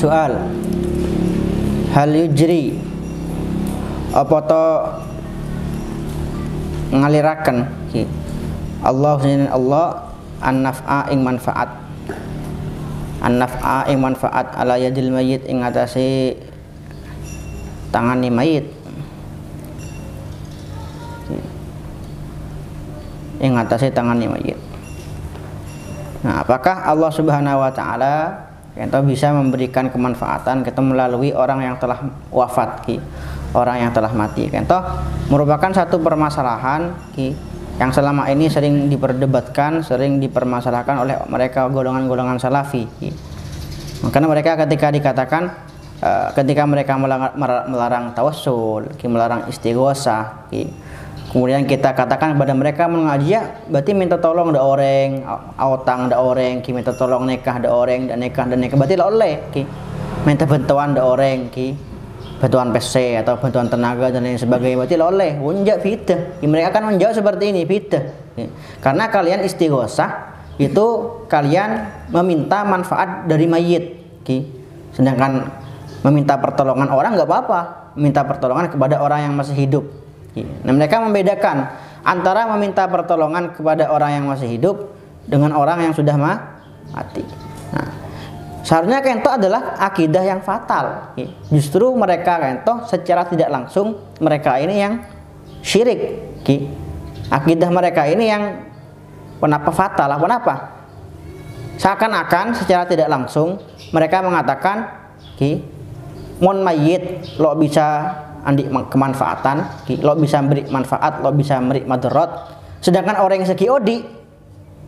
Soal hal yujri apa to ngaliraken Allah an-naf'a ing manfaat ala yadil mayit ing atase tangane mayit Nah, apakah Allah Subhanahu wa taala kita bisa memberikan kemanfaatan kita melalui orang yang telah wafat orang yang telah mati kita merupakan satu permasalahan yang selama ini sering diperdebatkan, sering dipermasalahkan oleh mereka golongan-golongan salafi. Karena mereka ketika dikatakan ketika mereka melarang tawassul, melarang istighosah, kemudian kita katakan kepada mereka mengaji berarti minta tolong da orang, autang da orang, minta tolong nikah da orang, dan nikah berarti oleh minta bantuan da orang, bantuan PC atau bantuan tenaga dan lain sebagainya berarti oleh unjak fitnah. Mereka akan menjawab seperti ini fitnah. Karena kalian istighosah itu kalian meminta manfaat dari mayit. Sedangkan meminta pertolongan orang nggak apa-apa, minta pertolongan kepada orang yang masih hidup. Nah, mereka membedakan antara meminta pertolongan kepada orang yang masih hidup dengan orang yang sudah mati. Nah, seharusnya kento adalah akidah yang fatal. Justru mereka kento secara tidak langsung mereka ini yang syirik. Akidah mereka ini yang kenapa fatal? Kenapa? Seakan-akan secara tidak langsung mereka mengatakan mon mayit lo bisa andi kemanfaatan, lo bisa beri manfaat, lo bisa beri madarat. Sedangkan orang yang sekiodi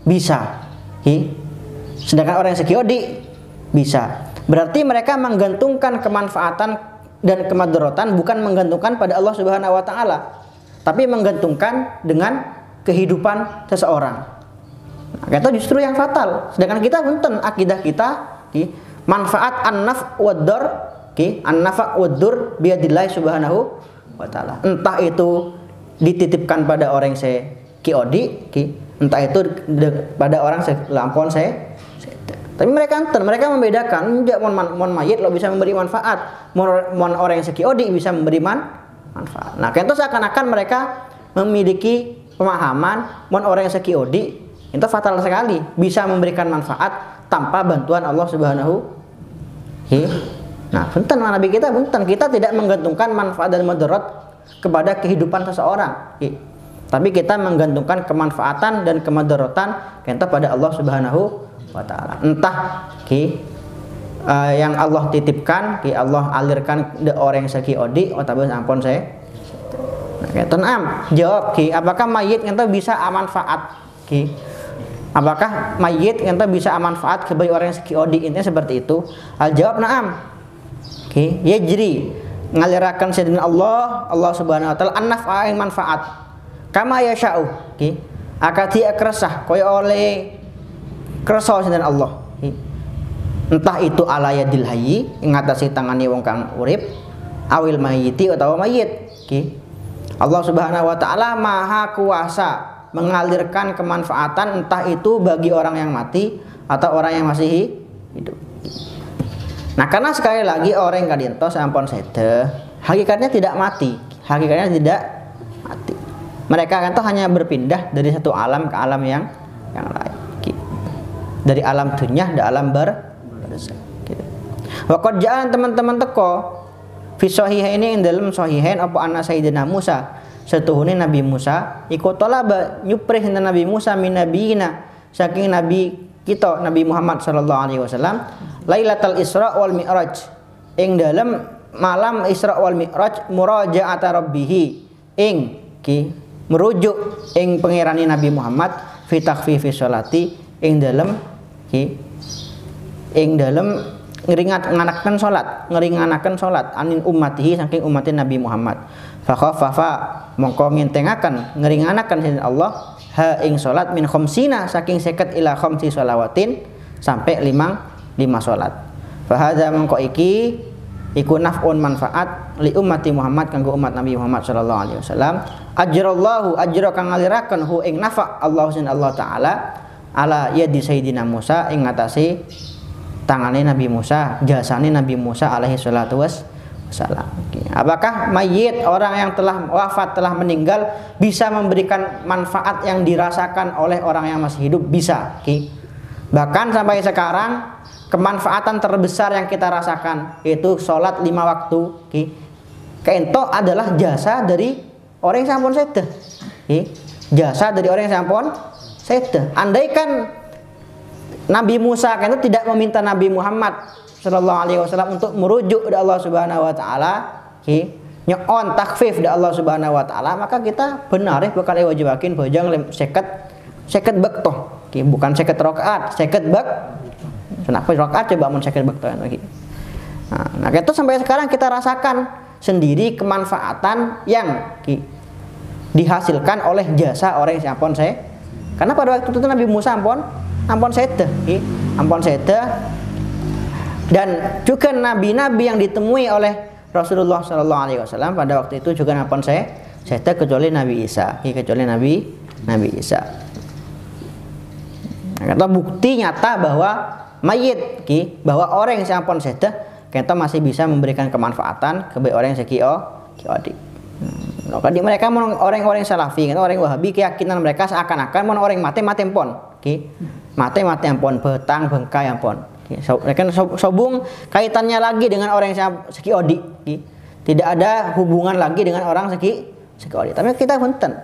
bisa. Sedangkan orang yang sekiodi bisa. Berarti mereka menggantungkan kemanfaatan dan kemadaratan bukan menggantungkan pada Allah Subhanahu wa taala, tapi menggantungkan dengan kehidupan seseorang. Nah, itu justru yang fatal. Sedangkan kita punten akidah kita manfaat an-naf' wad-dar, an-nafa' wad-dur biadillahi Subhanahu wa taala. Entah itu dititipkan pada orang kiodi, entah itu pada orang lampon tapi mereka membedakan, mon mayit lo bisa memberi manfaat, mon orang yang sekiodi bisa memberi manfaat. Nah, itu seakan-akan mereka memiliki pemahaman mon orang yang sekiodi itu fatal sekali, bisa memberikan manfaat tanpa bantuan Allah Subhanahu. Nah, punten Nabi kita punten, kita tidak menggantungkan manfaat dan madarat kepada kehidupan seseorang. Tapi kita menggantungkan kemanfaatan dan kemadaratan kita pada Allah Subhanahu wa taala. Entah yang Allah titipkan, Allah alirkan ke orang sekiodi atau ampun saya. Nah, kita jawab apakah mayit kita bisa manfaat? Apakah mayit kita bisa manfaat kepada orang yang sekiodi? Intinya seperti itu. Al jawab na'am. Yajri ngalirakan sayyidina Allah Subhanahu wa taala an-naf'a ing manfaat kama yasha'u akati akrasah kaya oleh kersa sayyidina Allah entah itu ala yadil hayyi ing ngatasi tangane wong kang urip awil mayiti utawa mayit. Allah Subhanahu wa taala maha kuasa mengalirkan kemanfaatan entah itu bagi orang yang mati atau orang yang masih hidup. Nah, karena sekali lagi orang yang kadiento sampun sede, hakikatnya tidak mati. Mereka kan hanya berpindah dari satu alam ke alam yang lain. Dari alam dunya ke alam barzakh. Wa qad ja'an teman-teman teko fi sahihaini ing dalam sahihain apa anna sayyidina Musa setuhune Nabi Musa iku talaba nyuprih Nabi Musa min nabiyina saking nabi kita Nabi Muhammad sallallahu alaihi wasallam Lailatul Isra wal Mi'raj ing dalam malam Isra wal Mi'raj muraja'at rabbih ing merujuk ing pangerane Nabi Muhammad fi takhfifi sholati ing dalam ngringanaken salat anin ummatihi saking umatin Nabi Muhammad fa khaffafa mongko ngentengaken ngringanaken sinten Allah ha ing salat min khamsina saking 50 ila khamsi sholawatin sampai 5 salat. Fa hadza mongko iki iku naf'un manfaat li ummati Muhammad kanggo umat Nabi Muhammad sallallahu alaihi wasallam. Ajrallahu ajra kang ngaliraken hu ing nafa' Allah taala ala yadi sayyidina Musa ing ngatasi tangane Nabi Musa, jasane Nabi Musa alaihi salatu wassalam. Apakah mayit, orang yang telah wafat, telah meninggal, bisa memberikan manfaat yang dirasakan oleh orang yang masih hidup? Bisa. Bahkan sampai sekarang kemanfaatan terbesar yang kita rasakan yaitu sholat 5 waktu. Kento adalah jasa dari orang yang sampun sedah. Jasa dari orang yang sampun sedah. Andaikan Nabi Musa kento tidak meminta Nabi Muhammad sallallahu alaihi wasallam untuk merujuk dari Allah Subhanahu wa taala, nyon takfif dari Allah Subhanahu wa taala, maka kita benar bakal wajibakin bojang 50 bekto. Bukan 50 rakaat, 50 bek. Kenapa rakaat coba mun 50 bekto lagi. Nah, itu sampai sekarang kita rasakan sendiri kemanfaatan yang dihasilkan oleh jasa orang yang ampun saya. Karena pada waktu itu Nabi Musa ampun sedah, dan juga nabi-nabi yang ditemui oleh Rasulullah Sallallahu Alaihi Wasallam pada waktu itu juga ampun sedah kecuali Nabi Isa, Nabi Isa. Kata bukti nyata bahwa mayit, bahwa orang yang ampun sedah kita masih bisa memberikan kemanfaatan kepada orang yang odi. Jadi mereka orang-orang Salafi, orang Wahabi, keyakinan mereka seakan-akan orang mati pon, mati pon, betang bengkai pon. Mereka sobung kaitannya lagi dengan orang yang odi. Tidak ada hubungan lagi dengan orang odi. Tapi kita punten.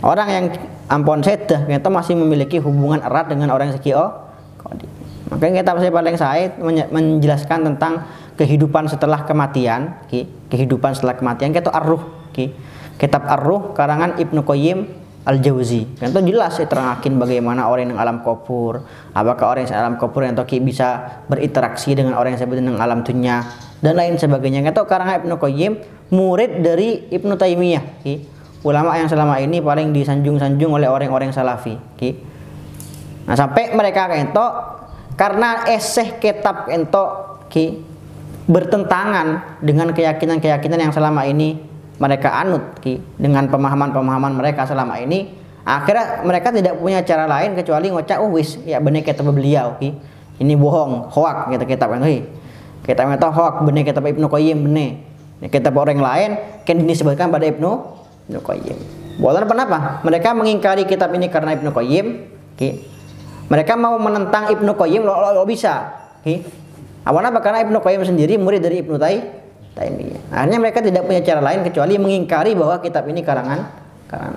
Orang yang ampun sedah kita masih memiliki hubungan erat dengan orang yang odi. Makanya kita paling saya menjelaskan tentang kehidupan setelah kematian, kehidupan setelah kematian, kita Ar-Ruh, kitab Ar-Ruh karangan Ibnu Qayyim Al-Jauzi. Kan itu jelas diterangkan bagaimana orang yang alam kubur, apakah orang yang alam kubur yang bisa berinteraksi dengan orang yang sebetulnya alam dunia dan lain sebagainya. Kan itu karangan Ibnu Qayyim, murid dari Ibnu Taimiyah, ulama yang selama ini paling disanjung-sanjung oleh orang-orang Salafi. Nah, sampai mereka itu karena eseh kitab itu bertentangan dengan keyakinan-keyakinan yang selama ini mereka anut, dengan pemahaman-pemahaman mereka selama ini, akhirnya mereka tidak punya cara lain kecuali ngocak wis ya bener kitab beliau, ini bohong, hoak gitu kitab itu, kitab itu hoak, bener kitab Ibnu Qayyim bener, kitab orang lain kan disebutkan pada Ibnu Qayyim. Boleh kenapa? Mereka mengingkari kitab ini karena Ibnu Qayyim, mereka mau menentang Ibnu Qayyim lo bisa, awalnya karena Ibnu Qayyim sendiri murid dari Ibnu Taimiyah. Akhirnya mereka tidak punya cara lain kecuali mengingkari bahwa kitab ini karangan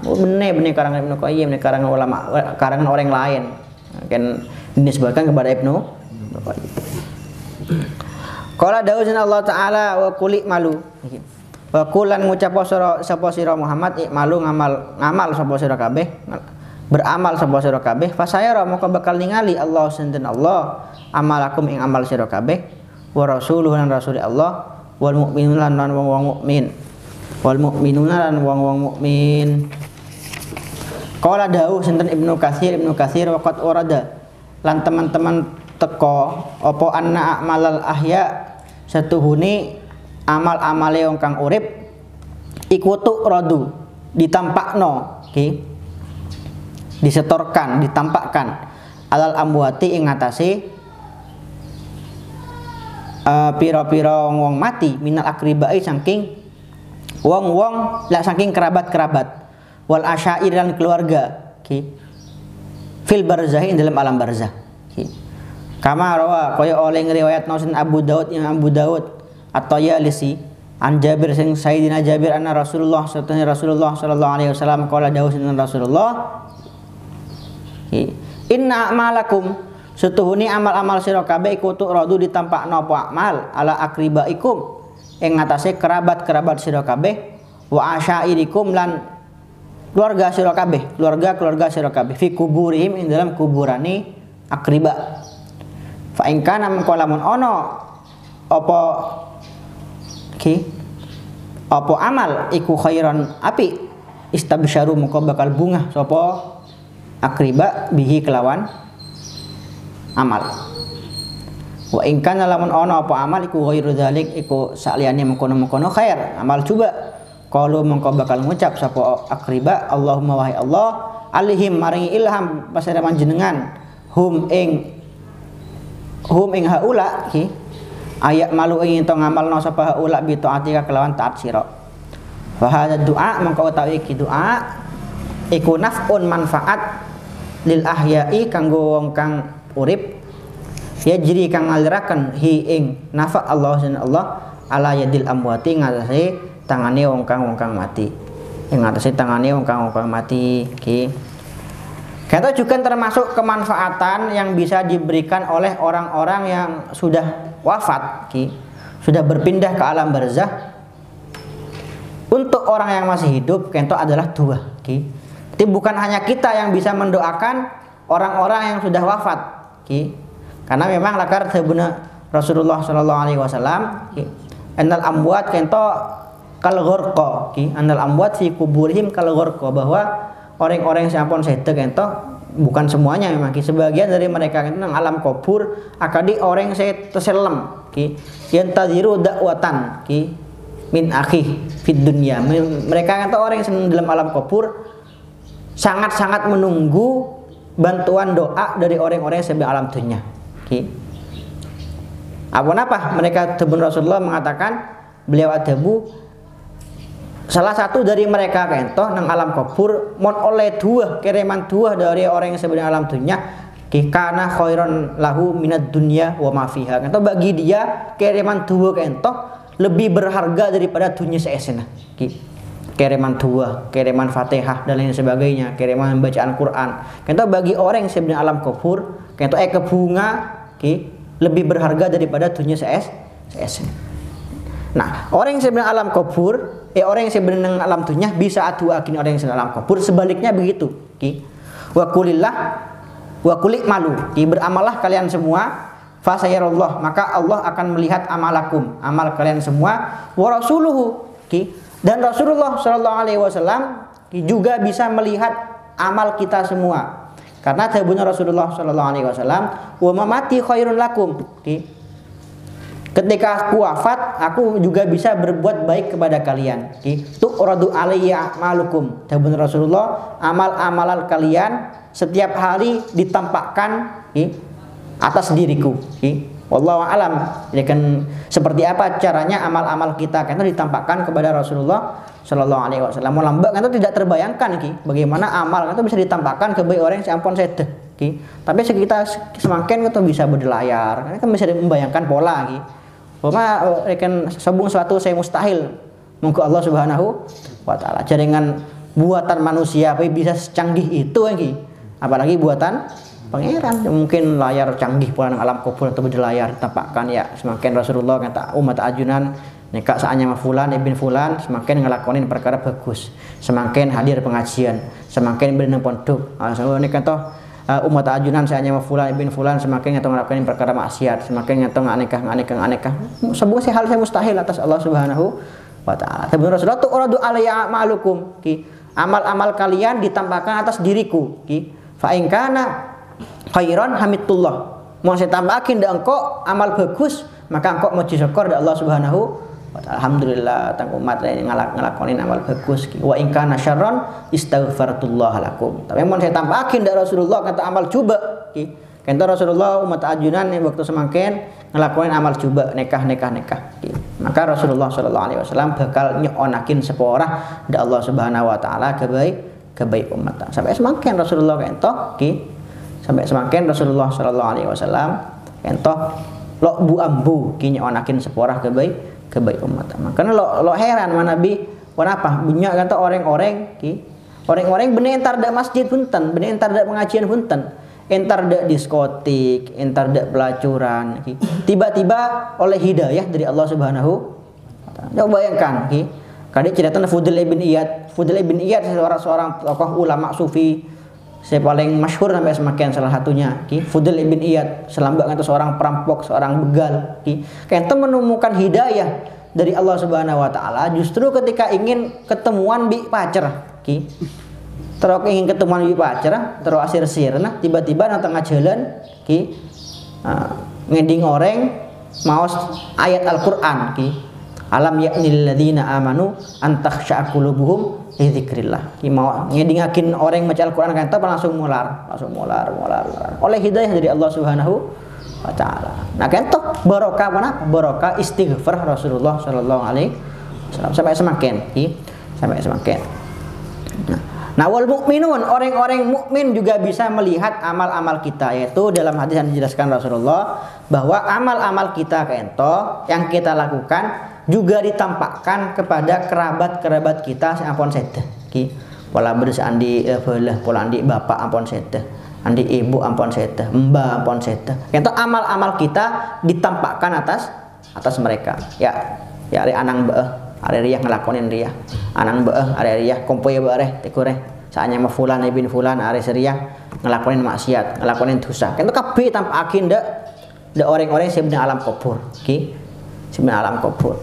benar karangan Ibnu Qayyim, karangan ulama, karangan orang lain. Kan dinisbatkan kepada Ibnu Qayyim. Qala dawuhna Allah taala wa quli malu. Wa qulan ngucap sapa sira Muhammad malu ngamal sapa sira kabeh, beramal sapa sira kabeh, fasayara moko bakal ningali Allah sinten Allah amalakum ing amal sira kabeh, wa rasuluhu lan rasul Allah, wal mu'minuna lan wong mukmin, wal mu'minuna lan wong mukmin. Qala dawuh sinten Ibnu Katsir waqat urada lan teman-teman teko apa anna amalal ahya satuhuni amal-amale wong kang urip iku radu ditampakno, disetorkan, ditampakkan alal amwati ing ngatasi piro-piro wong mati minal akribai saking wong-wong lah saking kerabat-kerabat wal asyair dan keluarga fil barzahi dalam alam barzah. Kama rawa kaya oleh ngriwayat nausin Abu Daud atau Yalisi an Jabir sing Sayyidina Jabir anna Rasulullah sallallahu alaihi wasallam qala dawuh Rasulullah inna a'malakum setuhuni amal-amal sira kabeh iku radu ditampakno apa amal ala akribaikum ing ngatasé kerabat-kerabat sira kabeh wa asyairikum lan keluarga sira kabeh, keluarga sira kabeh fi kuburihim ing dalam kuburane akriba. Fa in kana mengko lamun ono apa apa amal iku khairan api istabsyaru mengko bakal bungah sapa akriba bihi kelawan amal. Wa in kana lamun ana apa amal iku ghairu dzalik iku saliyane mengkono-mengkono khair amal coba kalau mengko bakal ngucap sapa akriba Allahumma wahai Allah alihim maringi ilham pasare panjenengan hum ing haula ki ayak malu ing to ngamalno sapa haula bi taatika kelawan taat sira. Wa hadza du'a mangko utawi iki doa iku naf'un manfaat lil ahya'i kanggo wong kang urip ya jiri kang ngaliraken hi ing nafa Allah subhanahu Allah ala yadil amwati ngatasi tangane wong kang mati. Ing ngatasi tangane wong kang mati ki. Kita juga termasuk kemanfaatan yang bisa diberikan oleh orang-orang yang sudah wafat ki, sudah berpindah ke alam barzah. Untuk orang yang masih hidup kento adalah dua ki. Jadi bukan hanya kita yang bisa mendoakan orang-orang yang sudah wafat ki. Karena memang lakar sebenarnya Rasulullah sallallahu alaihi wasallam ki. Annal amwat kento kal ghurqa ki. Annal amwat fi kuburihim kal ghurqa, bahwa orang-orang yang sampun sedek kento bukan semuanya memang ki. Sebagian dari mereka kento nang alam kubur akadi orang saya terselam ki. Yantadiru dakwatan ki min akhi fid dunya. Mereka kata orang yang dalam alam kubur sangat-sangat menunggu bantuan doa dari orang-orang yang sebelum alam dunia. Apa mereka tebun Rasulullah mengatakan beliau adabu salah satu dari mereka kentoh nang alam kubur mon oleh dua kiriman dua dari orang yang sebelum alam dunia kana khairan lahu minad dunya wa ma fiha. Kentoh bagi dia kiriman dua kentoh lebih berharga daripada dunia seesena. Kiriman dua, kiriman Fatihah dan lain sebagainya, kiriman bacaan Quran. Kita bagi orang yang sebenarnya alam kubur, kita bunga, lebih berharga daripada dunia seesena. Nah, orang yang sebenarnya alam kubur, orang yang sebenarnya alam dunia bisa adu akin orang yang sebenarnya alam kubur. Sebaliknya begitu. Wa kulillah, wa kulik malu. Beramallah kalian semua. Fasayarullah, maka Allah akan melihat amalakum, amal kalian semua. Wa rasuluhu, dan Rasulullah sallallahu alaihi wasallam juga bisa melihat amal kita semua. Karena sabuna Rasulullah sallallahu alaihi wasallam, wa mamati khairun lakum. Ketika aku wafat, aku juga bisa berbuat baik kepada kalian. Tu'radu alayya a'malukum. Sabuna Rasulullah, amal-amalan kalian setiap hari ditampakkan atas diriku. Wallahu alam. Jadi kan seperti apa caranya amal-amal kita karena ditampakkan kepada Rasulullah sallallahu alaihi wasallam. Lambat kan tidak terbayangkan bagaimana amal itu bisa ditampakkan ke orang yang sampun sedeh. Tapi kita semakin kita bisa berlayar, kan bisa membayangkan pola kan sebung suatu saya mustahil. Mungkin Allah Subhanahu wa taala jaringan buatan manusia tapi bisa secanggih itu apalagi buatan Pangeran. Mungkin layar canggih pula nang alam kubur atau berlayar tampakkan ya semakin Rasulullah kata umat ajunan nikah saatnya fulan ibn fulan semakin ngelakonin perkara bagus, semakin hadir pengajian, semakin bernang pondok. Ini kata umat ajunan saatnya fulan ibn fulan semakin ngatong ngelakonin perkara maksiat, semakin ngatong aneka. Sebuah hal saya mustahil atas Allah Subhanahu wa taala. Tapi Rasulullah tu uradu alayya ma'lukum amal-amal kalian ditampakkan atas diriku fa in kana khairan hamidullah. Mau saya tambahin dan engkau amal bagus maka engkau muji syukur dari Allah Subhanahu wa taala. Alhamdulillah tang umat yang ngelakonin amal bagus. Wa in kana syarran istaghfartullah lakum. Tapi mau saya tambahin dari Rasulullah kata amal coba kata Rasulullah umat ajunan yang waktu semakin ngelakonin amal coba nekah. Maka Rasulullah sallallahu alaihi wasallam bakal nyonakin seporah dari Allah Subhanahu wa taala kebaik umat. Sampai semakin Rasulullah kentok sampai semakin Rasulullah sallallahu alaihi wasallam entoh lo bu ambu kini onakin seporah kebaik umat. Makanya lo heran mana Nabi kenapa bunyi kata orang-orang bener entar dak masjid punten, bener entar dak pengajian punten, entar dak diskotik, entar dak pelacuran tiba-tiba oleh hidayah dari Allah Subhanahu wa taala. Coba bayangkan kadang cerita Fudail ibn Iyad seorang tokoh ulama sufi saya paling masyhur sampai semakin salah satunya Fudail ibn Iyad selambak atau seorang perampok, seorang begal kita menemukan hidayah dari Allah Subhanahu wa taala justru ketika ingin ketemuan bi pacar terus ingin ketemuan bi pacar terus asir-sirna tiba-tiba nang tengah jalan ngending orang maos ayat Al-Qur'an Alam ya'nil ladzina amanu an takhsha'a qulubuhum li dzikrillah. Ki mau ngedingakin orang yang baca Al-Qur'an kan langsung mular. Oleh hidayah dari Allah Subhanahu wa taala. Nah, kan barokah mana? Barokah istighfar Rasulullah sallallahu alaihi wasallam sampai semakin, sampai semakin. Nah, wal mukminun, orang-orang mukmin juga bisa melihat amal-amal kita, yaitu dalam hadis yang dijelaskan Rasulullah bahwa amal-amal kita kento yang kita lakukan juga ditampakkan kepada kerabat-kerabat kita sampun sedah. Ki pola bersandi belah pola andi bapak ampun sedah, andi ibu ampun sedah, mbah ampun sedah. Kento amal-amal kita ditampakkan atas mereka. Ya anang beeh are riyah ngelakonin riyah anang beeh are riyah kompoe bareh tekureh saanya mah fulan ibn fulan are seriah ngelakonin maksiat ngelakonin dosa kan kabeh tampakin ndak orang-orang sebenarnya alam kubur sebenarnya alam kubur.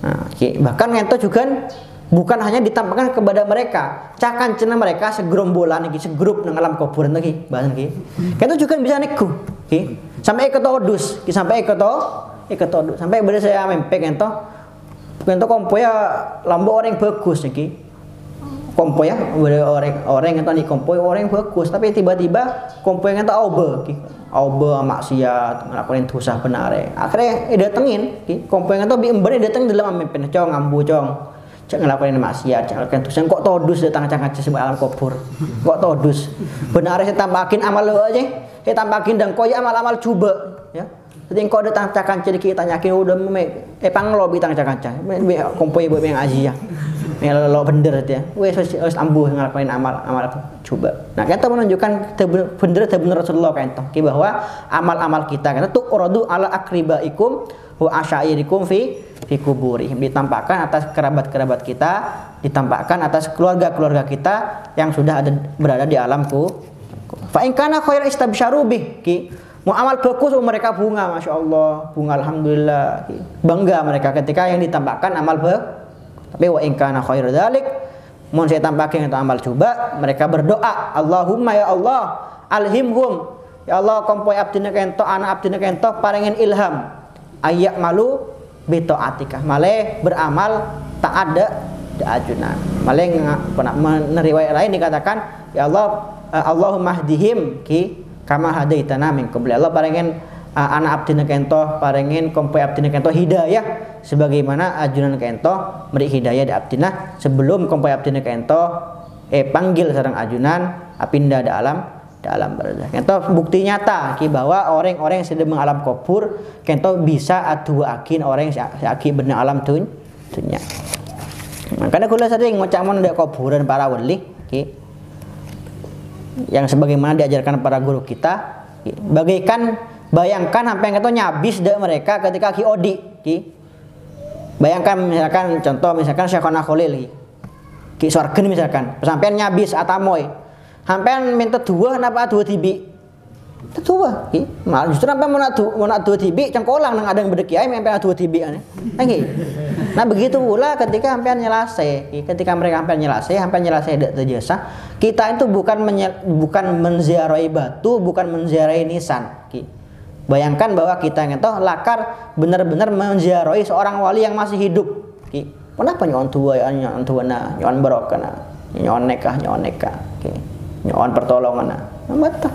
Nah, bahkan ento juga bukan hanya ditampakkan kepada mereka cakan cina mereka segerombolan segrup nang alam kubur lagi bahasan kan itu juga bisa nego sampai ke todus sampai ke sampai bener saya mempek ento kompoya lambo orang bagus nih kompoya orang ento di kompoy orang bagus tapi tiba-tiba kompoy ento auba maksiat ngelakuin dosa benare akhirnya datengin kompoy ento bi embere dateng dalam mempek cong ngambu cong cak ngelakuin maksiat cak ngelakuin dosa kok todus datang cak sebuah alam kubur kok todus benare saya tambahin amal lo aja saya tambahin dan koya amal-amal coba ya. Jadi engkau datang cakan jadi kita tanyakin udah panglo bitang cakan kompoy buat yang aji ya lo bener ya wes ambuh ngelakuin amal coba. Nah kita menunjukkan bener Rasulullah kan toh bahwa amal-amal kita kan tuh uradu ala akribaikum wa asyairikum fi kuburi ditampakkan atas kerabat-kerabat kita ditampakkan atas keluarga-keluarga kita yang sudah berada di alamku. Fa in kana khairan istabsyaru bih mau amal bagus mereka bunga, masya Allah, bunga alhamdulillah, bangga mereka ketika yang ditampakkan amal bagus. Tapi wa in kana khairu dzalik, mau saya tampakin itu amal coba, mereka berdoa, Allahumma ya Allah, alhimhum, ya Allah kompoy abdina kento, anak abdina kento, paringin ilham, ayak malu bi taatikah, malih beramal tak ada ajunan, malih meneriwayat lain dikatakan, ya Allah, Allahumma hdihim kama hadaitana min qabli. Allah paringin anak abdina kento paringin kompoy abdina kento hidayah sebagaimana ajunan kento beri hidayah di abdina sebelum kompoy abdina kento panggil sareng ajunan pindah di alam barzakh. Kento bukti nyata bahwa orang-orang yang sedang mengalam kubur kento bisa aduakin orang yang aki bener alam dunya. Makanya kula sering ngocamon di kuburan para wali yang sebagaimana diajarkan para guru kita bayangkan sampai yang nyabis dek mereka ketika odi bayangkan misalkan contoh misalkan Syekhona Khalil ki sorgen misalkan sampai nyabis atamoy sampai minta dua kenapa dua tibi tua malah justru sampai mau nak dua tibi cengkolang nang ada yang berdekiai sampai dua tibi nah begitu pula ketika hampir nyelesai ketika mereka hampir nyelesai dek terjasa kita itu bukan menziarahi batu bukan menziarahi nisan bayangkan bahwa kita ngetoh lakar benar-benar menziarahi seorang wali yang masih hidup kenapa nyon tua ya nyon tua na nyon barokah na nyon nekah nyon pertolongan na betul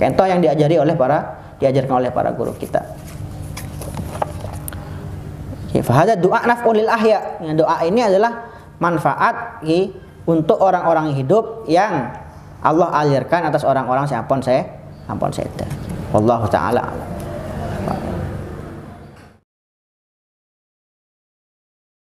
kento yang diajarkan oleh para guru kita. Fahada doa naf'ulil ahya. Doa ini adalah manfaat untuk orang-orang hidup yang Allah alirkan atas orang-orang ampun saya. Wallahu taala.